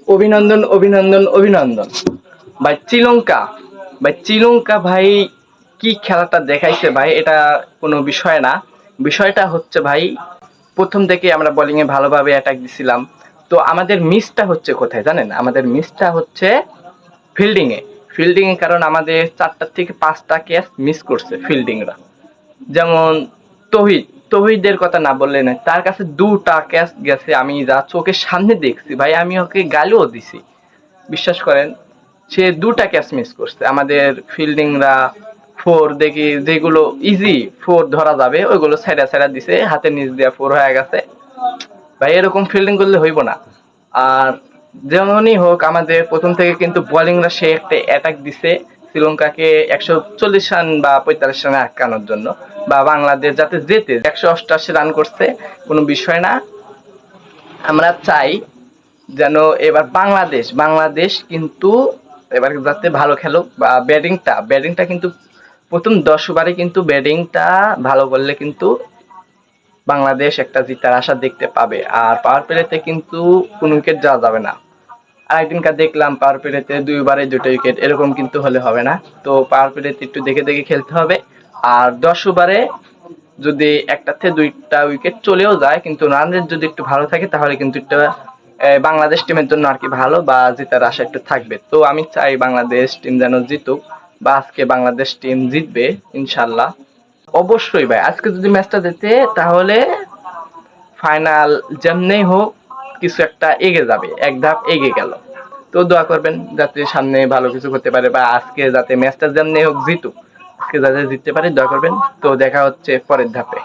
অভিনন্দন অভিনন্দন অভিনন্দন ভাই। শ্রীলঙ্কা ভাই, শ্রীলঙ্কা ভাই কি খেলাটা দেখাইছে ভাই, এটা কোনো বিষয় না। বিষয়টা হচ্ছে ভাই, প্রথম থেকে আমরা বোলিং এ ভালোভাবে অ্যাটাক দিছিলাম। তো আমাদের মিসটা হচ্ছে কোথায় জানেন? আমাদের মিসটা হচ্ছে ফিল্ডিং এ। ফিল্ডিং এর কারণ আমাদের 4টা থেকে 5টা ক্যাচ মিস করছে ফিল্ডিংরা। যেমন তহিদ, তহিদের কথা না বললে না, তার কাছে 2টা ক্যাচ গেছে, আমি যা চোখের সামনে দেখছি ভাই, আমি ওকে গালিও দিছি। বিশ্বাস করেন, সে 2টা ক্যাচ মিস করছে। আমাদের ফিল্ডিংরা ফোর দেখি, যেগুলো ইজি ফোর ধরা যাবে ওইগুলো সাইডা সাইডা দিছে, হাতের নিচ দিয়ে ফোর হয়ে গেছে। ভাই এরকম ফিল্ডিং করলে হইব না। আর যেমনই হোক, আমাদের প্রথম থেকে কিন্তু বোলিংরা সে একটা অ্যাটাক দিছে শ্রীলঙ্কাকে 140 রান বা 45 রানে আটকানোর জন্য, বা বাংলাদেশ যাতে জেতে। 188 রান করছে, কোনো বিষয় না। আমরা চাই যেন এবার বাংলাদেশ বাংলাদেশ কিন্তু এবার যাতে ভালো খেলুক, বা ব্যাটিংটা কিন্তু প্রথম 10 ওভারে কিন্তু ব্যাটিংটা ভালো করলে কিন্তু বাংলাদেশ একটা জিতার আশা দেখতে পাবে। আর পাওয়ার প্লেতে কিন্তু কোনো উইকেট যাওয়া যাবে না। আরেকদিনকার দেখলাম পাওয়ার প্লেতে 2 ওভারে 2টা উইকেট, এরকম কিন্তু হলে হবে না। তো পাওয়ার প্লেতে একটু দেখে দেখে খেলতে হবে। আর 10 ওভারে যদি 1টা থেকে 2টা উইকেট চলেও যায়, কিন্তু রান রেট যদি একটু ভালো থাকে, তাহলে কিন্তু একটা বাংলাদেশ টিমের জন্য আর কি ভালো, বা জেতার আশা একটু থাকবে। তো আমি চাই বাংলাদেশ টিম যেন জিতুক, বা আজকে বাংলাদেশ টিম জিতবে ইনশাল্লাহ। অবশ্যই ভাই, আজকে যদি ম্যাচটা জিতে তাহলে ফাইনাল যেমনেই হোক কিছু একটা এগিয়ে যাবে, এক ধাপ এগিয়ে গেল। তো দোয়া করবেন যাতে সামনে ভালো কিছু করতে পারে, বা আজকে যাতে ম্যাচটা যেমনি হোক জিতুক, আজকে যাতে জিততে পারে দোয়া করবেন। তো দেখা হচ্ছে পরের ধাপে।